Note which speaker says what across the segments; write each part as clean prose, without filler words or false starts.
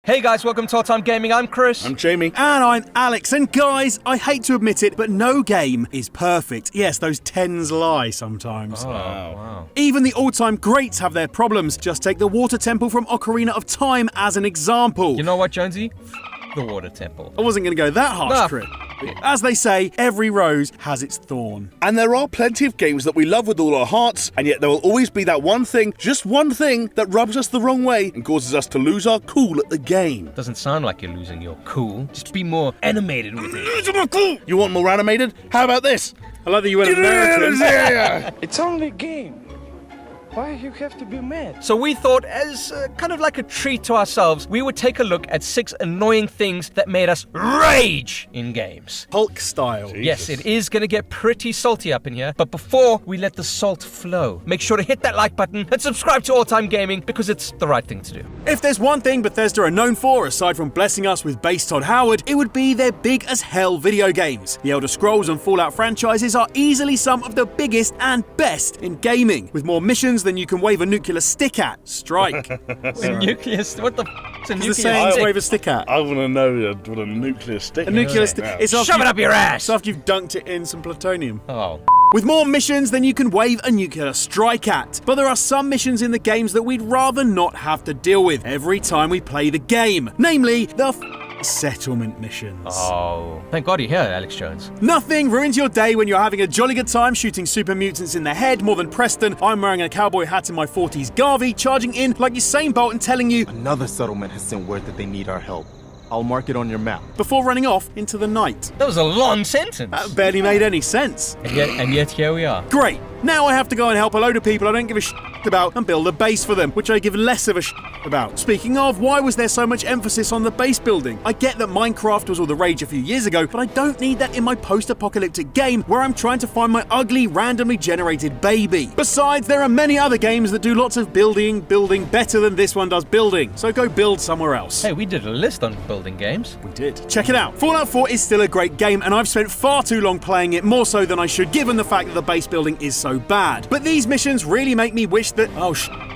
Speaker 1: Hey guys, welcome to All Time Gaming. I'm Chris.
Speaker 2: I'm Jamie.
Speaker 3: And I'm Alex. And guys, I hate to admit it, but no game is perfect. Yes, those tens lie sometimes.
Speaker 1: Oh, wow.
Speaker 3: Even the all-time greats have their problems. Just take the water temple from Ocarina of Time as an example.
Speaker 1: You know what, Jonesy? The water temple.
Speaker 3: I wasn't going to go that harsh,
Speaker 1: Nah,
Speaker 3: Chris. As they say, every rose has its thorn.
Speaker 2: And there are plenty of games that we love with all our hearts, and yet there will always be that one thing, just one thing, that rubs us the wrong way and causes us to lose our cool at the game.
Speaker 1: Doesn't sound like you're losing your cool. Just be more animated with it.
Speaker 2: You want more animated? How about this?
Speaker 3: I like that you went American.
Speaker 4: It's only a game. Why you have to be mad?
Speaker 1: So we thought, as kind of like a treat to ourselves, we would take a look at 6 annoying things that made us rage in games.
Speaker 3: Hulk style.
Speaker 1: Yes, it is going to get pretty salty up in here, but before we let the salt flow, make sure to hit that like button and subscribe to All Time Gaming because it's the right thing to do.
Speaker 3: If there's one thing Bethesda are known for, aside from blessing us with bass Todd Howard, it would be their big-as-hell video games. The Elder Scrolls and Fallout franchises are easily some of the biggest and best in gaming, with more missions than you can wave a nuclear stick at. Strike.
Speaker 1: Nucleus? What the f***'s a nuclear
Speaker 3: The saying
Speaker 1: stick?
Speaker 3: wave a stick at.
Speaker 2: I want to know what a nuclear stick
Speaker 3: A nuclear stick. It's after
Speaker 1: Shove it up your ass!
Speaker 3: It's after you've dunked it in some plutonium.
Speaker 1: Oh.
Speaker 3: With more missions than you can wave a nuclear strike at. But there are some missions in the games that we'd rather not have to deal with every time we play the game. Namely, the settlement missions.
Speaker 1: Oh. Thank God you're here, Alex Jones.
Speaker 3: Nothing ruins your day when you're having a jolly good time shooting super mutants in the head more than Preston. I'm wearing a cowboy hat in my 40s Garvey, charging in like Usain Bolt and telling you
Speaker 5: Another settlement has sent word that they need our help. I'll mark it on your map.
Speaker 3: before running off into the night.
Speaker 1: That was a long sentence.
Speaker 3: That barely made any sense.
Speaker 1: And yet here we are.
Speaker 3: Great. Now I have to go and help a load of people I don't give a shit about and build a base for them, which I give less of a shit about. Speaking of, why was there so much emphasis on the base building? I get that Minecraft was all the rage a few years ago, but I don't need that in my post-apocalyptic game where I'm trying to find my ugly, randomly generated baby. Besides, there are many other games that do lots of building better than this one does building, so go build somewhere else.
Speaker 1: Hey, we did a list on building games.
Speaker 3: We did. Check it out. Fallout 4 is still a great game, and I've spent far too long playing it, more so than I should, given the fact that the base building is so bad. But these missions really make me wish that,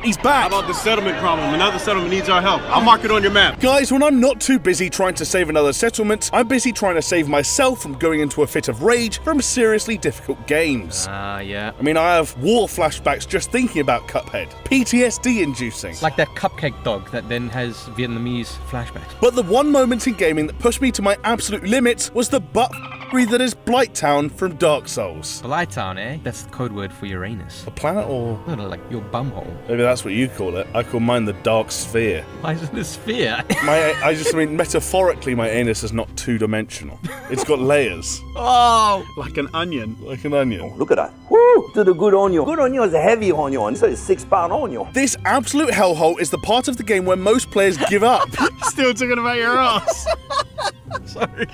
Speaker 3: he's back.
Speaker 6: How about the settlement problem? Another settlement needs our help. I'll mark it on your map.
Speaker 2: Guys, when I'm not too busy trying to save another settlement, I'm busy trying to save myself from going into a fit of rage from seriously difficult games.
Speaker 1: Yeah.
Speaker 2: I mean, I have war flashbacks just thinking about Cuphead. PTSD inducing.
Speaker 1: Like that cupcake dog that then has Vietnamese flashbacks.
Speaker 2: But the one moment in gaming that pushed me to my absolute limits was the butt-f***ery that is Blighttown from Dark Souls.
Speaker 1: Blighttown, eh? That's the code word for Uranus.
Speaker 2: A planet or...
Speaker 1: No, like your bumhole.
Speaker 2: maybe that's what you call it. I call mine the Dark Sphere.
Speaker 1: Why is it a sphere?
Speaker 2: I just mean, metaphorically, my anus is not two-dimensional. It's got layers,
Speaker 1: Oh!
Speaker 3: Like an onion.
Speaker 2: like an onion.
Speaker 7: Look at that. Woo! To the good onion. Good onion is a heavy onion. This is a 6-pound onion.
Speaker 2: This absolute hellhole is the part of the game where most players give up.
Speaker 3: Still talking about your ass.
Speaker 1: Sorry.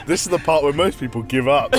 Speaker 2: This is the part where most people give up.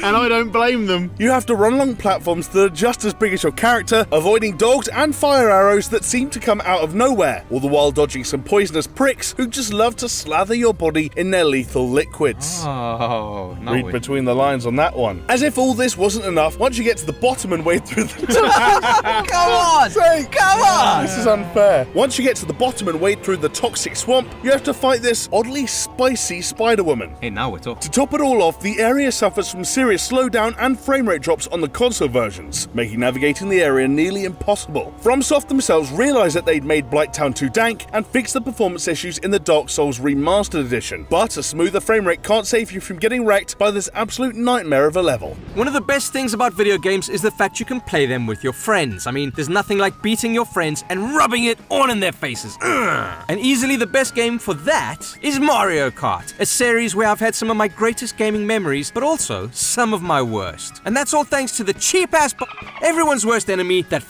Speaker 3: And I don't blame them.
Speaker 2: You have to run along platforms that are just as big as your character, avoiding dogs and fire arrows that seem to come out of nowhere, all the while dodging some poisonous pricks who just love to slather your body in their lethal liquids.
Speaker 1: Oh, no.
Speaker 2: Read between the lines on that one. As if all this wasn't enough, once you get to the bottom and wade through the...
Speaker 1: Come on! Come on!
Speaker 2: This is unfair. Once you get to the bottom and wade through the toxic swamp, you have to fight this oddly spicy Spider-Woman.
Speaker 1: Hey, now we're talking.
Speaker 2: To top it all off, the area suffers from serious slowdown and frame rate drops on the console versions, making navigating the area nearly impossible. FromSoft themselves realised that they'd made Blighttown too dank and fixed the performance issues in the Dark Souls Remastered Edition, but a smoother frame rate can't save you from getting wrecked by this absolute nightmare of a level.
Speaker 1: One of the best things about video games is the fact you can play them with your friends. I mean, there's nothing like beating your friends and rubbing it on in their faces. Ugh. And easily the best game for that is Mario Kart, a series where I've had some of my greatest gaming memories, but also some of my worst. And that's all thanks to the cheap-ass everyone's worst enemy, that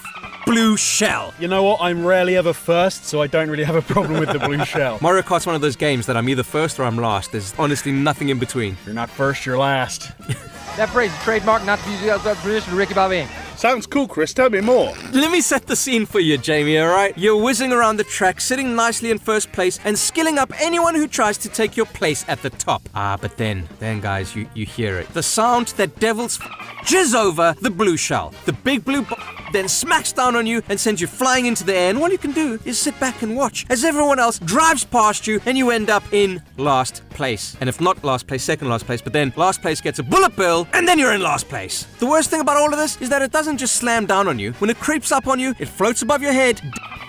Speaker 1: blue shell.
Speaker 3: You know what? I'm rarely ever first, so I don't really have a problem with the blue shell.
Speaker 1: Mario Kart's one of those games that I'm either first or I'm last. There's honestly nothing in between.
Speaker 3: If you're not first, you're last.
Speaker 4: That phrase is trademark, not to be used outside tradition of Ricky Bobby.
Speaker 2: Sounds cool, Chris. Tell me more.
Speaker 1: Let me set the scene for you, Jamie, alright? You're whizzing around the track, sitting nicely in first place, and skilling up anyone who tries to take your place at the top. But then guys, you hear it. The sound that devils jizz over the blue shell. The big blue then smacks down on you and sends you flying into the air, and all you can do is sit back and watch as everyone else drives past you and you end up in last place. And if not last place, second last place, but then last place gets a bullet bill and then you're in last place. The worst thing about all of this is that it doesn't just slam down on you. When it creeps up on you, it floats above your head,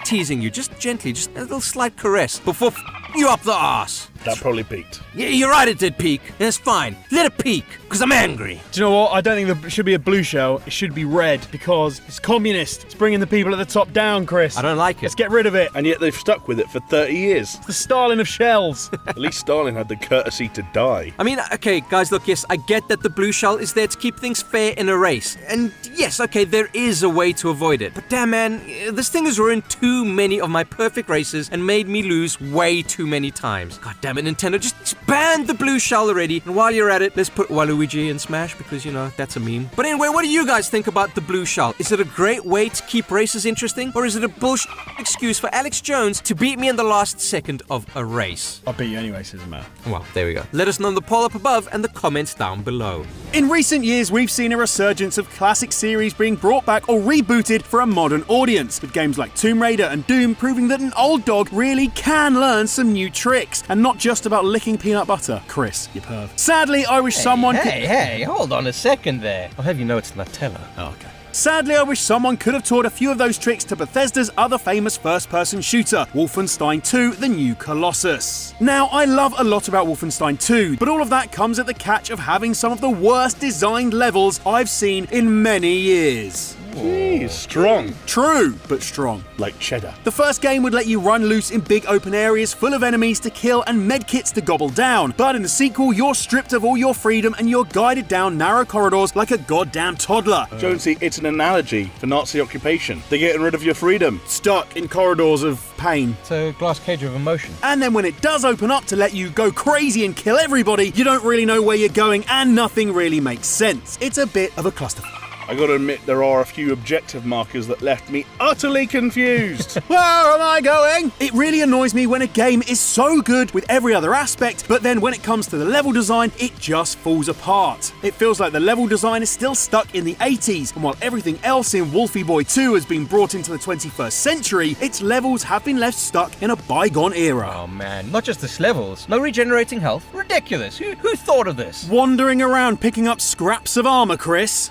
Speaker 1: teasing you just gently, just a little slight caress before you up the arse.
Speaker 2: That probably peaked.
Speaker 1: Yeah, you're right, it did peak, and it's fine. Let it peak, because I'm angry.
Speaker 3: Do you know what? I don't think there should be a blue shell. It should be red because it's communist. It's bringing the people at the top down, Chris.
Speaker 1: I don't like it.
Speaker 3: Let's get rid of it.
Speaker 2: And yet they've stuck with it for 30 years.
Speaker 3: The Stalin of shells.
Speaker 2: At least Stalin had the courtesy to die.
Speaker 1: I mean, okay, guys, look, yes, I get that the blue shell is there to keep things fair in a race. And yes, okay, there is a way to avoid it. But damn, man, this thing has ruined too many of my perfect races and made me lose way too many times. God damn it, Nintendo, just ban the blue shell already. And while you're at it, let's put Waluigi in Smash because, you know, that's a meme. But anyway, what do you guys think about the blue shell? Is it a great way to keep races interesting? Or is it a bullshit excuse for Alex Jones to beat me in the last second of a race?
Speaker 3: I'll beat you anyway, Suzumaru.
Speaker 1: Well, there we go. Let us know in the poll up above and the comments down below.
Speaker 3: In recent years, we've seen a resurgence of classic series being brought back or rebooted for a modern audience, with games like Tomb Raider and Doom proving that an old dog really can learn some new tricks, and not just about licking peanut butter. Chris, you perv. Sadly, I wish someone could...
Speaker 1: Hey, hold on a second there. I'll have you know it's Nutella.
Speaker 3: Oh, okay. Sadly, I wish someone could have taught a few of those tricks to Bethesda's other famous first-person shooter, Wolfenstein 2: The New Colossus. Now, I love a lot about Wolfenstein 2, but all of that comes at the catch of having some of the worst designed levels I've seen in many years.
Speaker 2: He's strong.
Speaker 3: True, but strong.
Speaker 2: Like cheddar.
Speaker 3: The first game would let you run loose in big open areas full of enemies to kill and medkits to gobble down, but in the sequel, you're stripped of all your freedom and you're guided down narrow corridors like a goddamn toddler.
Speaker 2: Jonesy, it's an analogy for Nazi occupation. They're getting rid of your freedom.
Speaker 3: Stuck in corridors of pain.
Speaker 1: It's a glass cage of emotion.
Speaker 3: And then when it does open up to let you go crazy and kill everybody, you don't really know where you're going and nothing really makes sense. It's a bit of a clusterfuck.
Speaker 2: I gotta admit, there are a few objective markers that left me utterly confused.
Speaker 3: Where am I going? It really annoys me when a game is so good with every other aspect, but then when it comes to the level design, it just falls apart. It feels like the level design is still stuck in the 80s, and while everything else in Wolfie Boy 2 has been brought into the 21st century, its levels have been left stuck in a bygone era.
Speaker 1: Oh man, not just this levels. No regenerating health. Ridiculous. Who thought of this?
Speaker 3: Wandering around picking up scraps of armor, Chris.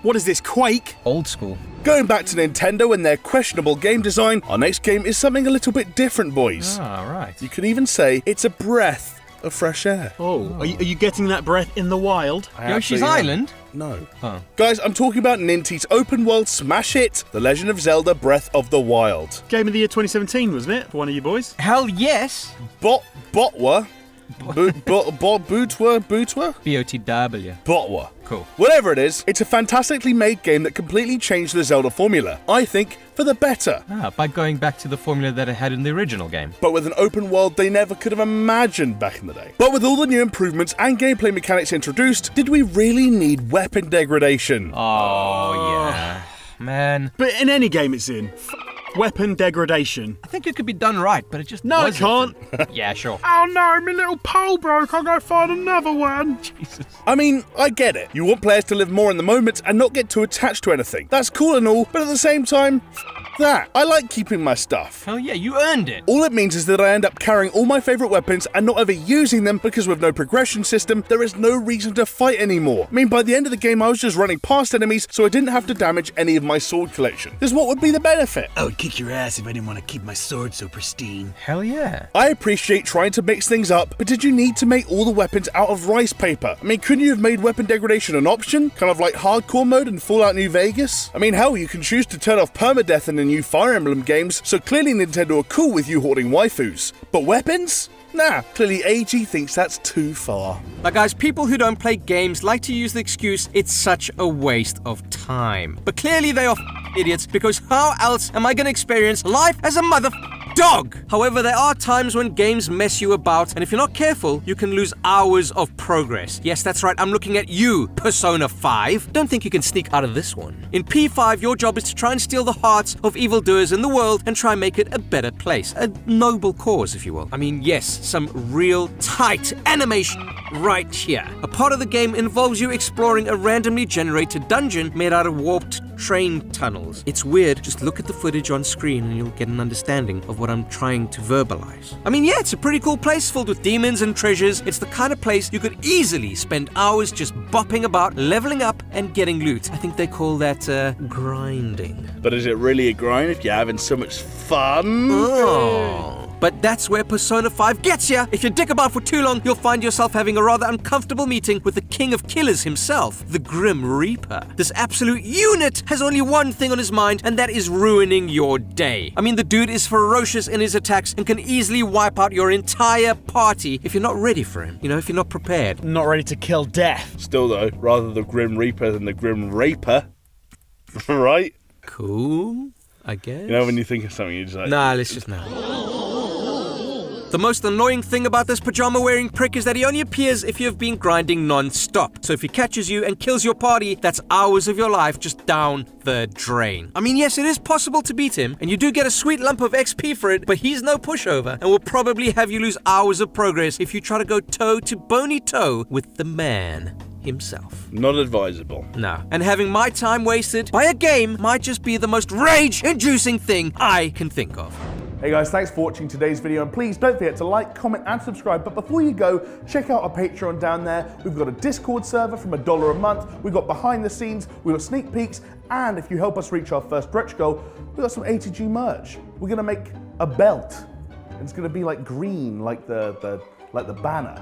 Speaker 3: What is this, Quake?
Speaker 1: Old school.
Speaker 2: Going back to Nintendo and their questionable game design, our next game is something a little bit different, boys.
Speaker 1: Ah, right.
Speaker 2: You could even say it's a breath of fresh air.
Speaker 3: Oh, are you getting that breath in the wild?
Speaker 1: Yoshi's Island?
Speaker 2: No.
Speaker 1: Oh.
Speaker 2: Guys, I'm talking about Nintendo's open world smash hit, The Legend of Zelda Breath of the Wild.
Speaker 3: Game of the year 2017, wasn't it? For one of you boys?
Speaker 1: Hell yes.
Speaker 2: Botwa? Bootwa?
Speaker 1: B-O-T-W.
Speaker 2: Botwa.
Speaker 1: Cool.
Speaker 2: Whatever it is, it's a fantastically made game that completely changed the Zelda formula. I think for the better.
Speaker 1: By going back to the formula that it had in the original game.
Speaker 2: But with an open world they never could have imagined back in the day. But with all the new improvements and gameplay mechanics introduced, did we really need weapon degradation?
Speaker 1: Oh, yeah. Man.
Speaker 3: But in any game it's in. Weapon degradation.
Speaker 1: I think it could be done right, but it just
Speaker 3: No, it can't.
Speaker 1: Yeah, sure.
Speaker 3: Oh no, my little pole broke. I'll go find another one.
Speaker 1: Jesus.
Speaker 2: I mean, I get it. You want players to live more in the moment and not get too attached to anything. That's cool and all, but at the same time, that. I like keeping my stuff.
Speaker 1: Hell yeah, you earned it.
Speaker 2: All it means is that I end up carrying all my favourite weapons and not ever using them because with no progression system, there is no reason to fight anymore. I mean, by the end of the game, I was just running past enemies, so I didn't have to damage any of my sword collection. Because what would be the benefit?
Speaker 3: I would kick your ass if I didn't want to keep my sword so pristine.
Speaker 1: Hell yeah.
Speaker 2: I appreciate trying to mix things up, but did you need to make all the weapons out of rice paper? I mean, couldn't you have made weapon degradation an option? Kind of like hardcore mode in Fallout New Vegas? I mean, hell, you can choose to turn off permadeath in the new Fire Emblem games, so clearly Nintendo are cool with you hoarding waifus. But weapons? Nah, clearly AG thinks that's too far.
Speaker 1: Now guys, people who don't play games like to use the excuse it's such a waste of time. But clearly they are idiots, because how else am I gonna experience life as a mother dog? However, there are times when games mess you about, and if you're not careful, you can lose hours of progress. Yes, that's right, I'm looking at you, Persona 5. Don't think you can sneak out of this one. In P5, your job is to try and steal the hearts of evildoers in the world and try and make it a better place. A noble cause, if you will. I mean, yes, some real tight animation right here. A part of the game involves you exploring a randomly generated dungeon made out of warped train tunnels. It's weird, just look at the footage on screen and you'll get an understanding of what I'm trying to verbalize. I mean, yeah, it's a pretty cool place filled with demons and treasures. It's the kind of place you could easily spend hours just bopping about, leveling up and getting loot. I think they call that grinding.
Speaker 2: But is it really a grind if you're having so much fun?
Speaker 1: Oh. But that's where Persona 5 gets ya! If you dick about for too long, you'll find yourself having a rather uncomfortable meeting with the king of killers himself, the Grim Reaper. This absolute unit has only one thing on his mind, and that is ruining your day. I mean, the dude is ferocious in his attacks and can easily wipe out your entire party if you're not ready for him. You know, if you're not prepared.
Speaker 3: Not ready to kill death.
Speaker 2: Still though, rather the Grim Reaper than the Grim Raper. Right?
Speaker 1: Cool, I guess.
Speaker 2: You know when you think of something, you just like...
Speaker 1: Nah, let's just now. The most annoying thing about this pajama-wearing prick is that he only appears if you've been grinding non-stop. So if he catches you and kills your party, that's hours of your life just down the drain. I mean, yes, it is possible to beat him, and you do get a sweet lump of XP for it, but he's no pushover, and will probably have you lose hours of progress if you try to go toe-to-bony-toe with the man himself.
Speaker 2: Not advisable.
Speaker 1: No. And having my time wasted by a game might just be the most rage-inducing thing I can think of.
Speaker 2: Hey guys, thanks for watching today's video, and please don't forget to like, comment and subscribe. But before you go, check out our Patreon down there. We've got a Discord server from $1 a month. We've got behind the scenes, we've got sneak peeks, and if you help us reach our first stretch goal, we've got some ATG merch. We're gonna make a belt. It's gonna be like green, like the banner.